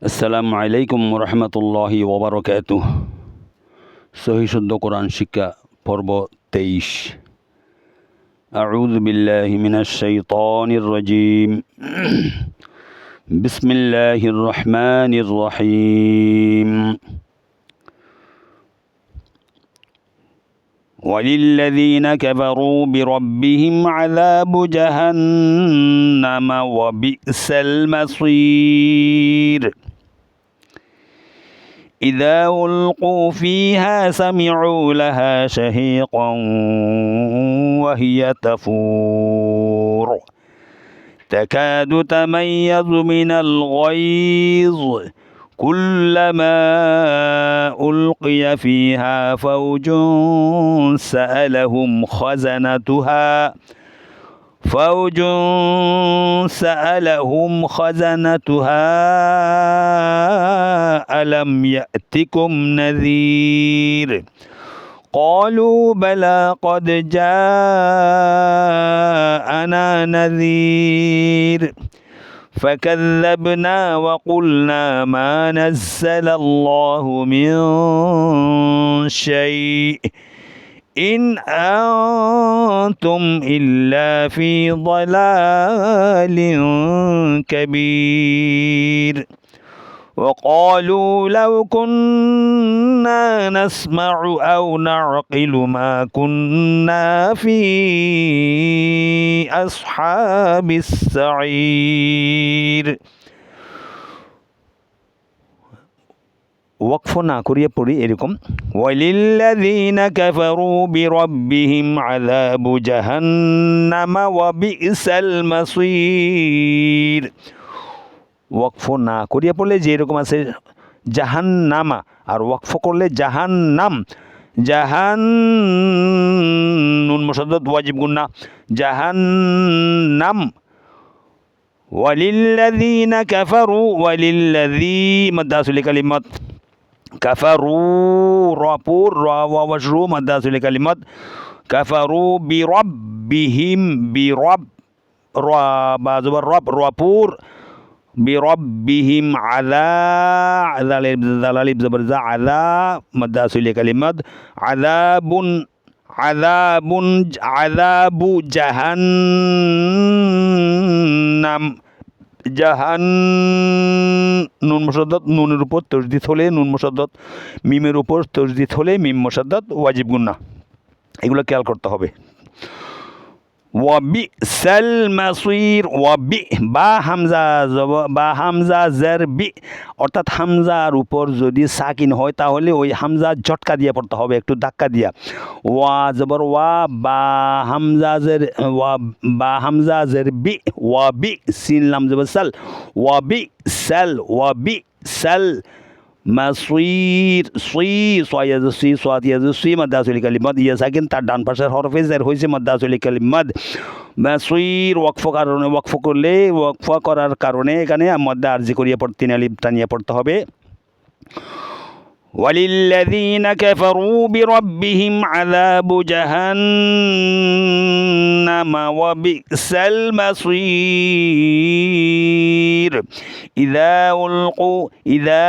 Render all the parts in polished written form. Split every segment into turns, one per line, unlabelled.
আসসালামু আলাইকুম রহমতুল্লাহি ওবরকাতুহ। সহি শুদ্ধ কোরআন শিক্ষা পর্ব 23। আউযু বিল্লাহি মিনাশ শাইতানির রাজিম। বিসমিল্লাহির রহমানির রহিম। وللذين كفروا بربهم عذاب جهنم وبئس المصير إذا ألقوا فيها سمعوا لها شهيقا وهي تفور تكاد تميز من الغيظ كلما ألقي فيها فوج سألهم خزنتها ألم يأتكم نذير قالوا بلى قد جاءنا نذير فكذبنا وقلنا ما نزل الله من شيء إن أنتم إلا في ضلال كبير وقالوا لو كنا نسمع أو نعقل ما كنا في أصحاب السعير। ওয়াকফ না করিয়ে পড়ি এরকম, ওয়ালিল্লাযীনা কাফারু বিরাব্বিহিম আযাবু জাহান্নামা ওয়া বি'সাল মাসীর। ওয়াকফ না করিয়ে পড়লে যে এরকম আছে জাহান্নামা, আর ওয়াকফ করলে জাহান্নাম। জাহান নুন মুশাদ্দাদ ওয়াজিব গুন্না, জাহান্নাম। ওয়ালিল্লাযীনা কাফারু, ওয়ালিল্লাযী মাদ্দাসুল কালিমাত, কাফারু রাপুর রা ওয়া শরু মাদ্দাসুল কালিমাত, কাফারু বিরাব্বিহিম, বিরাব রা বা জবর রব রাপুর, বিরাব্বিহিম আযা জালালিব জবর জা আযা মাদ্দাসুল কালিমাত, আযাবুন আযাবুন আযাবু জাহান্নাম। জাহান নুন মুশাদ্দাদ, নুনের উপর তাসদীদ হলে নুন মুশাদ্দাদ, মিমের উপর তাসদীদ হলে মিম মুশাদ্দাদ ওয়াজিব গুন্না। এগুলো খেয়াল করতে হবে। ওয়াবিসাল মাসীর, ওয়াবি বা হামজা বা হামজা জের বি, অর্থাৎ হামজার উপর যদি সাকিন হয় তাহলে ওই হামজা ঝটকা দিয়ে পড়তে হবে, একটু ধাক্কা দিয়া। ওয়া জবর ওয়া, বা হামজা জের ওয়া, বা হামজা জের বি, ওয়াবি সিন লাম জবর সাল, ওয়াবি সাল, ওয়াবি সাল মাসীর। সুই সোয়াজ সি সোয়াদ ইয়াজ সুই মাদ্দাসুল কালিমাত, ইয়া সাকিন তার ডান পাশের হরফে জের হয়েছে মাদ্দাসুল কালিমাত। মাসীর ওয়াকফ কারণে, ওয়াকফ করলে ওয়াকফ করার কারণে এখানে মধ্যে আরজি করিয়ে পড়তে আলিফ টানিয়ে পড়তে হবে। ওয়ালিল্লাযীনা কাফারু বিরাব্বিহিম আযাবু জাহান্নামা ওয়া বি'সাল মাসীর ইযা উলকু, ইযা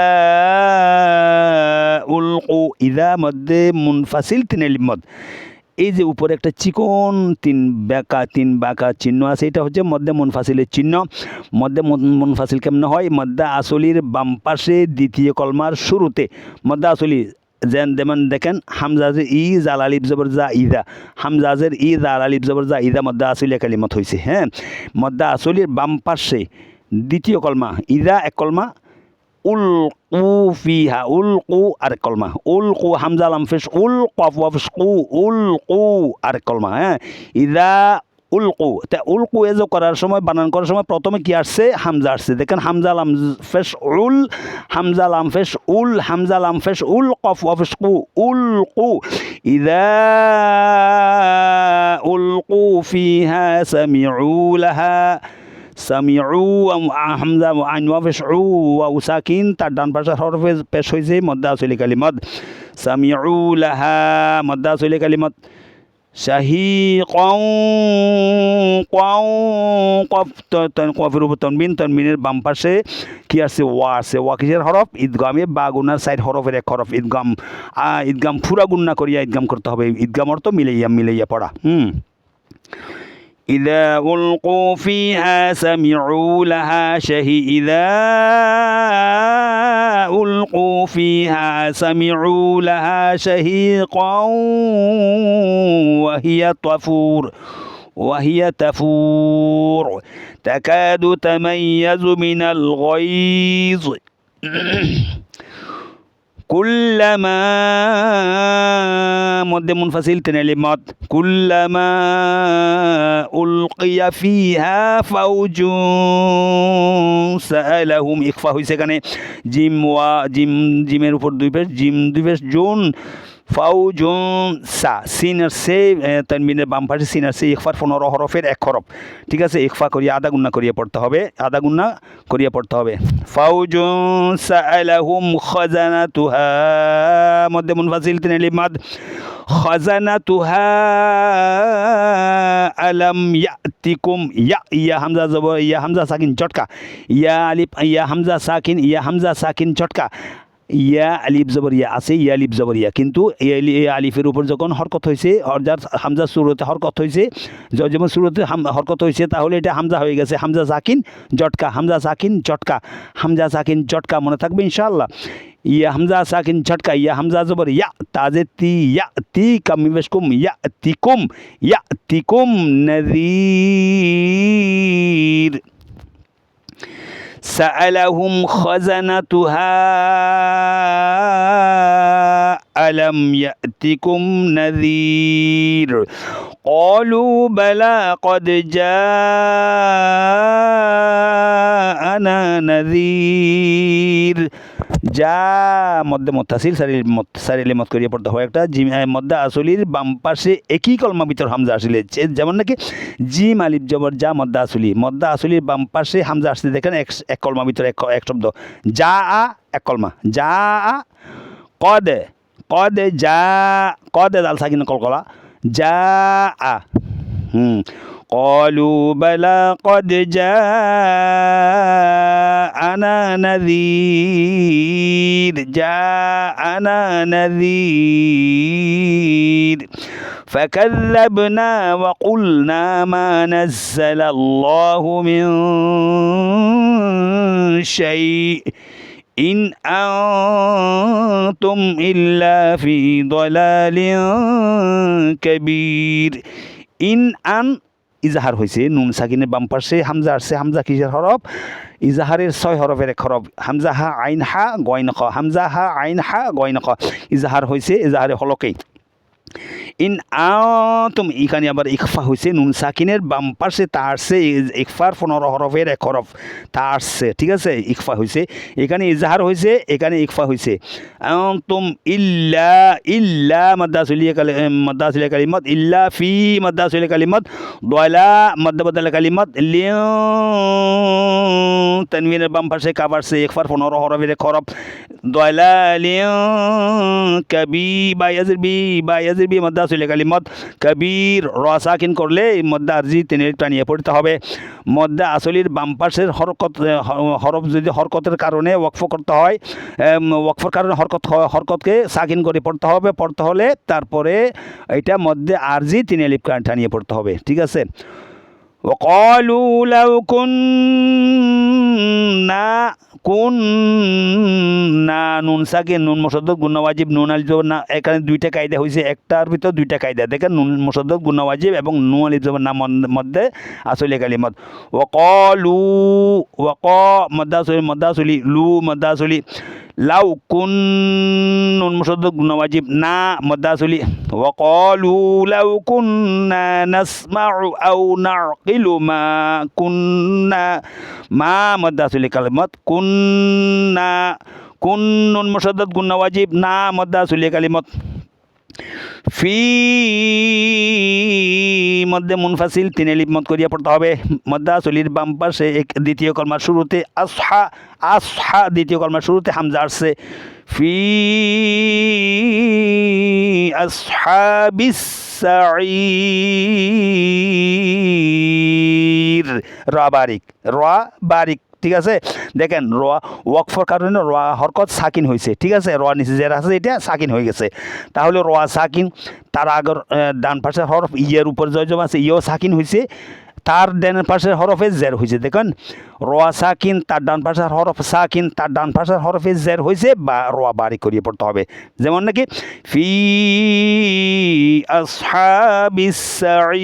উলকু, ইযা মধ্যে মুনফাসিল তিন আলিফ মদ। এই যে উপরে একটা চিকন তিন বাঁকা চিহ্ন আছে, এটা হচ্ছে মধ্যে মুনফাসিলের চিহ্ন। মধ্যে মুনফাসিল কেমন হয়? মধ্যে আসলির বাম পাশে দ্বিতীয় কলমার শুরুতে মধ্যে আসলি, যেমন দেখেন হামজাজের ই জাল আলিফ জবর যা ইদা, হামজাজের ই জাল আলিফ জবর যা ইদা মধ্যে আসলিয়া কালিমত হয়েছে। হ্যাঁ, মধ্যে আসলির বাম পাশে দ্বিতীয় কলমা ইদা এক কলমা, উলকু ফিহা উলকু আরেক কলমা, উলকু হামজা লাম ফেশ উল কফ ওয়াফ কু উলকু আরেক কলমা। হ্যাঁ, ইদা উলকু, তা উলকু এজ করার সময়, বানান করার সময় প্রথমে কি আসছে? হামজা আসছে। দেখেন হামজা লাম ফেশ উল, হামজা লাম ফেশ উল, হামজা লাম ফেশ উল কফ ওয়াফ কু উলকু। ইদা উলকু ফিহা সামিউ লাহা, সামিউ হামজা আইন ওয়াফেশ উ ওয়া সাকিন তার ডান পাশের হরফে পেশ হয়েছে মদ্দা আসলি কালিমত। সামিউ লাহা মদ্দা আসলি কালিমত। শাহিকাও কাও কফ কফের উপর তনবিনের বাম পাশে কি আছে ওয়া আছে ওয়া কিসের হরফ ঈদগামে বা গুনার সাইড হরফের এক হরফ ঈদগাম ঈদগাম ফুরা গুন্না করিয়া ঈদগাম করতে হবে ঈদগাম অর্থ মিলাইয়া পড়া إذا ألقوا فيها سمعوا لها إذا ألقوا فيها سمعوا لها شهيقا وهي تفور تكاد تميز من الغيظ كلما مد منفصل تنالي مد كلما ألقي فيها فوج سألهم إخفاء হইছে এখানে জিম ওয়া জিমের উপর দুই পেশ জুন ফাউজুন সা সিনার সে তানবিনের বাম পাশে সিনার সে ইখফার 15 হরফের এক হরফ ঠিক আছে ইখফা করিয়া আদা গুন্না করিয়া পড়তে হবে ফাউজুন সাআলাহুম খাজানাতুহা মধ্যে মুনফাসিল তিনালি মাদ খাজানাতুহা আলাম ইয়াতিকুম ইয়া হামজা জবর ইয়া হামজা সাকিন চটকা ইয়া আলিফ ইয়া হামজা সাকিন চটকা ইয়া আলিফ জবরিয়া আছে ইয়া আলিফ জবরিয়া কিন্তু এই আলিফের উপর যখন হরকত হয়েছে অর্থাৎ হামজা সুরতে হরকত হয়েছে যেমন সুরতে হরকত হয়েছে তাহলে এটা হামজা হয়ে গেছে হামজা সাকিন জটকা মনে থাকবে ইনশাআল্লাহ ইয়া হামজা সাকিন ঝটকা ইয়া হামজা জবর ইয়া তাজে তি কামিবেশকুম ইয়াতিকুম নাযীর سألهم خزنتها ألم يأتكم نذير قالوا بلى قد جاءنا نذير যা মধ্যে মুত্তাসিল সারিলে মত করিয়া পড়তে হয় একটা জিম মধ্যে আসলির বাম পাশে একই কলমা ভিতর হামজা আসলে যেমন নাকি জিম আলিফ জবর যা মধ্যে আসলির বাম পাশে হামজা আসলে দেখেন এক কলমা ভিতর এক শব্দ যা আ এক কলমা যা আ কদে যা কদে দাল সাকিন কলকলা যা আ قالوا بلى قد جاءنا نذير فكذبنا وقلنا ما نزل الله من شيء إن أنتم إلا في ضلال كبير ইজাহার হয়েছে নুন সাকিনের বাম পাশে হামজা আসছে হামজা কিসের হরফ ইজাহারের 6 হরফের এক হরফ হামজা হা আইন হা গয়ন খ ইজাহার হয়েছে ইজাহারে হলকে ইন আতুম এখানে আবার ইকফা হয়েছে নুন সাকিনের বাম পাশে তারসে ইকফার 15 হরফের এক হরফ তারসে ঠিক আছে ইকফা হয়েছে এখানে ইজহার হয়েছে এখানে ইকফা হয়েছে আতুম ইল্লা মাদ্দাসুলিয়া কালিমাত ইল্লা ফি মাদ্দাসুলিয়া কালিমাত দয়লা মাদ্দাবাদাল কালিমাত লিউ তানবিনের বাম পাশে কাবারসে ইকফার 15 হরফের এক হরফ দয়লা লিউ কবি বায়াজির বি মাদ্দাসুলিয়া কালিমাত কবির র সাকিন করলে মদ্দা আরজি টানিয়ে পড়তে হবে মদ্দা আসলির বাম পাশের হরফ যদি হরকতের কারণে ওয়াকফ করতে হয় ওয়াকফের কারণে হরকতকে সাকিন করে পড়তে হলে তারপরে এটা মধ্যে আরজি তিন আলিফ টানিয়ে পড়তে হবে ঠিক আছে وقالوا لو كنا নুন সাকিন নুন মুশাদ্দাদ গুন্না ওয়াজিব নুন আলিফ জবর না এখানে দুইটা কায়দা হয়েছে একটার ভিতর দুইটা কায়দা দেখেন নুন মুশাদ্দাদ গুন্না ওয়াজিব এবং নুন আলিফ জবর না মধ্যে আসলে কালিমাত ওয়াকালু মাদ্দাসুলি লু মাদ্দাসুলি লাউ কুন নুন মুশাদ্দাদ গুন্না ওয়াজিব না মাদ্দাসুলি ওয়াকালু লাউ কুন্না নাসমাউ আও নাকিলু মা কুন্না মা মাদ্দাসুলি কালিমাত কুন নুন মুশাদ্দাদ গুন্না ওয়াজিব না মাদ্দাসুলি কালিমাত ফি মধ্যে মুনফাসিল তিন এলিফ মত করিয়া পড়তে হবে। মদ্দাসলির বাম পাশে দ্বিতীয় কলমার শুরুতে আসহা, আসহা দ্বিতীয় কলমার শুরুতে হামজা আসছে। ফি আসহাবিস সাঈর, রা বারিক, রা বারিক, ঠিক আছে। দেখেন ওয়াকফর কারণে র হরকত সাকিন হয়েছে, ঠিক আছে। র নিচে যে আছে এটা সাকিন হয়ে গেছে, তাহলে র সাকিন, তার আগর ডান পাশের হরফ ইয়ের উপর জয়জম আছে, ইয়েও সাকিন হয়েছে, তার ডান পাশের হরফে জের হয়েছে। দেখেন র সাকিন, তার ডান পাশের হরফ সাকিন, তার ডান পাশের হরফে জের হয়েছে, বা র বারিক করিয়ে পড়তে হবে। যেমন নাকি ফি আসহাবিস সাঈর,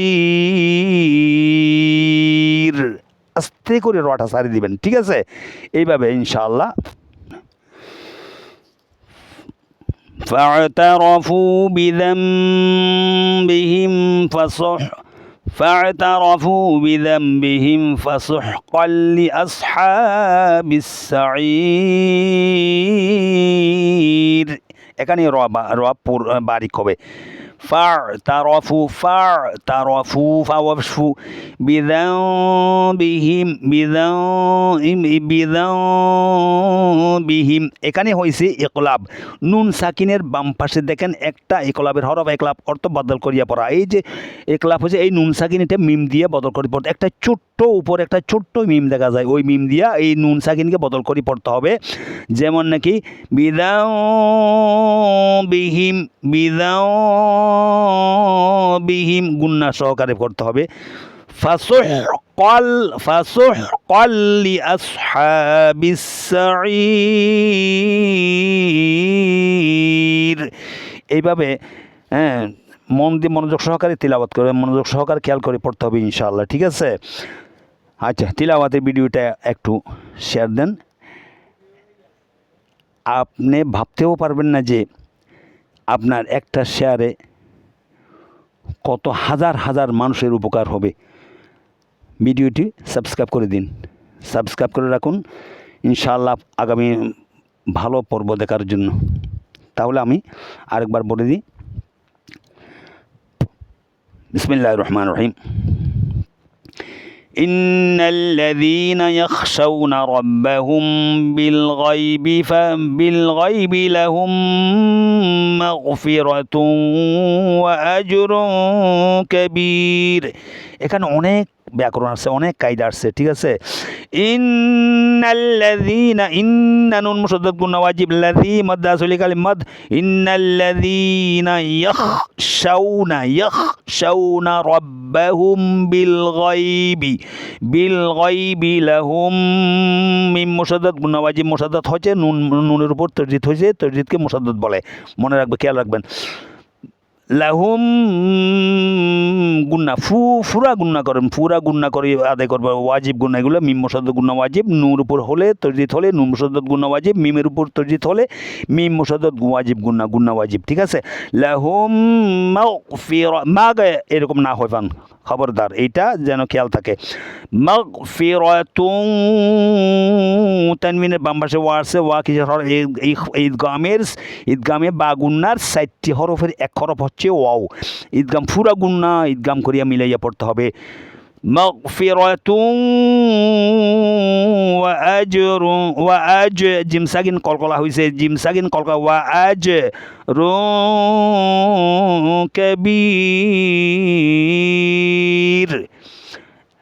আস্তে করে রটা সারি দিবেন, ঠিক আছে। এইভাবে ইনশাআল্লাহ। فاعترفوا بذنبهم فسحقا لأصحاب السعير। এখানে র বারিক হবে। فاعترفوا بذنبهم এখানে হয়েছে ইকলাব। নুন সাকিনের বাম পাশে দেখেন একটা ইকলাবের হরফ, ইকলাব অর্থ বদল করিয়া পড়া। এই যে ইকলাব হচ্ছে এই নুন সাকিন, এটা মিম দিয়ে বদল করে পড়তে, একটা ছোট্ট উপর একটা ছোট্ট মিম দেখা যায়, ওই মিম দিয়া এই নুন সাকিনকে বদল করে পড়তে হবে। যেমন নাকি বিদাউবিহিম গুন্না সহকারে করতে হবে। ফাসুহকাল লিআসহাবিস সাঈর। এইভাবে মনোযোগ সহকারে তিলাওয়াত করে, মনোযোগ সহকারে খেয়াল করে পড়তে হবে ইনশাআল্লাহ, ঠিক আছে। আচ্ছা, তিলাওয়াতের ভিডিওটা একটু শেয়ার দেন। আপনি ভাবতেও পারবেন না যে আপনার একটা শেয়ারে কত হাজার হাজার মানুষের উপকার হবে। ভিডিওটি সাবস্ক্রাইব করে দিন, সাবস্ক্রাইব করে রাখুন ইনশাআল্লাহ আগামী ভালো পর্ব দেখার জন্য। তাহলে আমি আরেকবার বলে দিই, বিসমিল্লাহির রহমানির রহিম। إن الذين يخشون ربهم بالغيب لهم مغفرة وأجر كبير। এখানে অনেক ব্যাকরণ আছে, অনেক কায়দা আসছে, ঠিক আছে। ইন্নাল্লাযীনা, ইন্না নুন মুশাদ্দাদ গুন্না ওয়াজিব, লাযী মাদ আসলি কালিমাত। ইন্নাল্লাযীনা ইয়াখশাউনা রাব্বাহুম বিল গায়বি লাহুম মিম মুশাদ্দাদ গুন্না ওয়াজিব। মুশাদ্দাদ হচ্ছে নুনের উপর তাজদীদ হয়েছে, তাজদীদকে মুশাদ্দাদ বলে, মনে রাখবে, খেয়াল রাখবেন। লাহুম গুন্না, ফুরা গুন্না করেন, পুরা গুন্না করে আদায় করবে। ওয়াজিব গুন্না, এগুলো মিম মুশাদ্দাদ গুন্না ওয়াজিব, নূর উপর হলে তাজদীদ হলে নুন মুশাদ্দাদ গুন্না ওয়াজিব, মিমের উপর তাজদীদ হলে মিম মুশাদ্দাদ ওয়াজিব গুন্না ওয়াজিব, ঠিক আছে। লাহুম মাগফিরা, মাগে এরকম না হয় পান, খবরদার, এইটা যেন খেয়াল থাকে। মাগফিরাতুন, তানবিনের বাম পাশে ওয়া আছে, ওয়া কিসের হরফ? ঈদগামে বা গুন্নার 4টি হরফের এক হরফ হচ্ছে ওয়াও। ঈদগাম ফুরা গুন্না ঈদগাম করিয়া মিলাইয়া পড়তে হবে। মাগফিরাতুন ওয়া আজ, জিম সাকিন কলকলা হইছে, জিম সাকিন কলকলা, ওয়া আজ কবীর।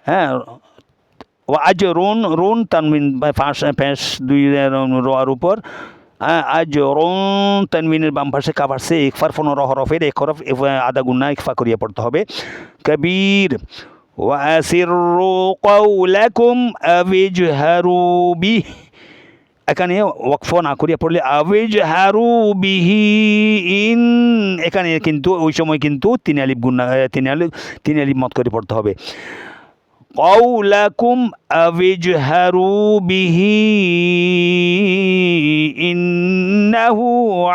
হ্যাঁ, ও আজ রুন তানবিন ফ্যাঁস দুই রোয়ার উপর, আজ রুন তানবিনের বাম পাশে কাপ আসছে, ইকফার 15 হরফের এক হরফ আদা গুন্না ইকফা করিয়া পড়তে হবে। কবীর। ওয়াসিররু কাওলাকুম আবিজহারু বিহ, এখানে ওয়াকফ না করিয়া পড়লে আবিজহারু বিহি ইন, এখানে কিন্তু ওই সময় কিন্তু তিন আলিফ গুন্না, তিন আলিফ মত করে পড়তে হবে। قولكم أوجهروا به إنه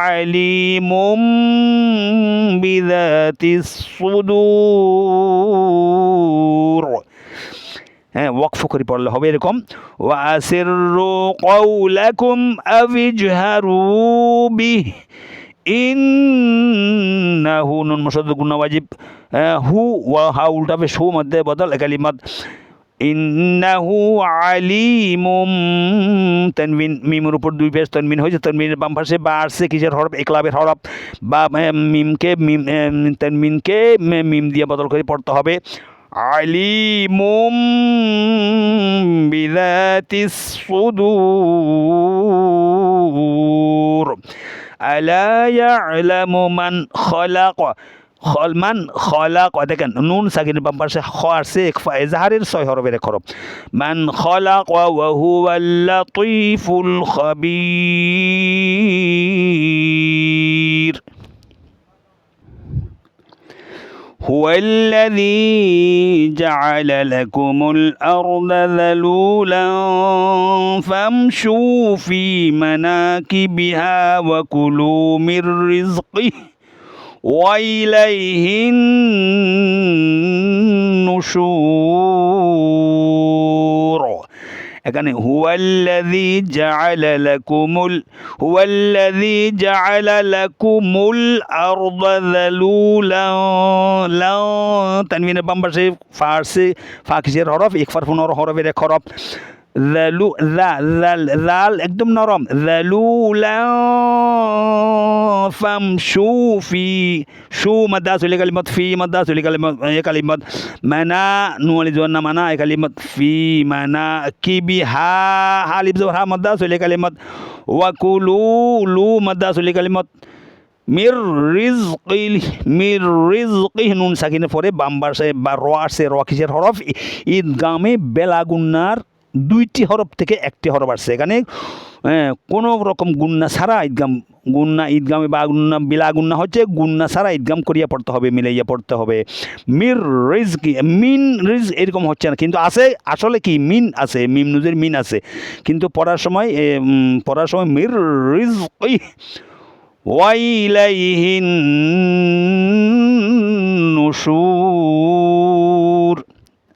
عليم بذات الصدور। হ্যাঁ, ওয়াকফ করে পড়লে হবে এরকম, ওয়াসিররু কাওলাকুম আবিজহারু বিহি ইন্নাহু নুন মুশাদ্দাদ গুন্না ওয়াজিব হু ওয়া হা উল্টাবে শু মধ্যে বদল কালিমাত ইন্নাহু আলিমুম তানবিন মিমের উপর দুই পেশ তানবিন হয়েছে তানবিনের বাম পাশে বা আসছে কিসের হরফ একলাবের হরফ বা মিমকে তানবিনকে মিম দিয়ে বদল করে পড়তে হবে আলিমুম বিযাতিস সুদূর আলা ইয়ালামু মান খালাক মান খলাক দেখেন নুন সাকিনের বাম পাশে খ আসছে এজাহারের 6 হরফের এক হরফ মান খলাক ওয়া হুয়াল লাতীফুল খাবীর هو الذي جعل لكم الأرض ذلولا فامشوا في مناكبها وكلوا من رزقه وإليه النشور এখানে হুয়াল্লাযী জাআলা লাকুমুল আরদা যালুলা তানবিনের বাম পাশে ফার্সি ফাকিসের হরফ ইকফার পুনর হরফের এক হরফ যালু জাল একদম নরম যালুলা ফামশু ফি শু মাদ্দা চলে কালিমাত ফি মাদ্দা চলে কালিমাত মানা নুয়ালি জোয়ান্না মানা কালিমাত ফি মানা কিবি হা হালিফ জবর হা মাদ্দা চলে কালিমাত ওয়াকুলু লু মাদ্দা চলে কালিমাত মির রিজকি নুন সাকিনের পরে বাম পাশে বা র আসছে র কিসের হরফ ঈদগামে বেলাগুন্নার দুইটি হরফ থেকে একটি হরফ আসছে এখানে কোনো রকম গুন্না ছাড়া ঈদগামে বা গুন্না বিলা গুন্না হচ্ছে গুন্না ছাড়া ঈদগাম করিয়া পড়তে হবে মিলাইয়া পড়তে হবে মির রিজকি মিন রিজ এরকম হচ্ছে না কিন্তু আছে আসলে কি মিন আছে মিম নুজের মিন আছে কিন্তু পড়ার সময় মির রিজকি ওয়াইলাইহিন নুশুর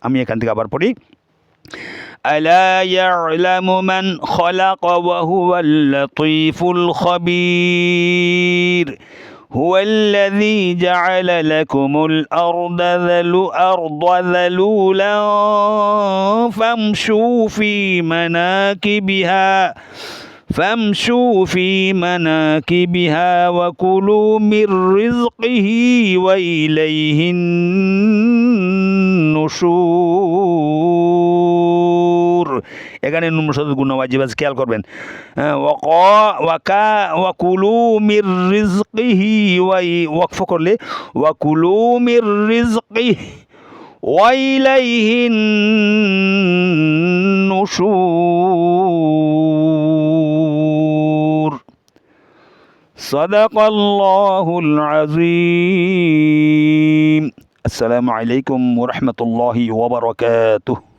আমি এখান থেকে আবার পড়ি ألا يعلم من خلق وهو اللطيف الخبير هو الذي جعل لكم الأرض ذلولا فامشوا في مناكبها وكلوا من رزقه وإليه النشور এখানে নুন মুশাদ্দাদ গুন্না ওয়াজিব আছে খেয়াল করবেন ওয়াকুলু মির রিজকিহি ওয়াকফ করলে ওয়াকুলু মির রিজকিহি ওয়াইলাইহিন নুশুর সাদাকাল্লাহুল আযীম আসসালামু আলাইকুম ওয়া রাহমাতুল্লাহি ওয়া বারাকাতুহু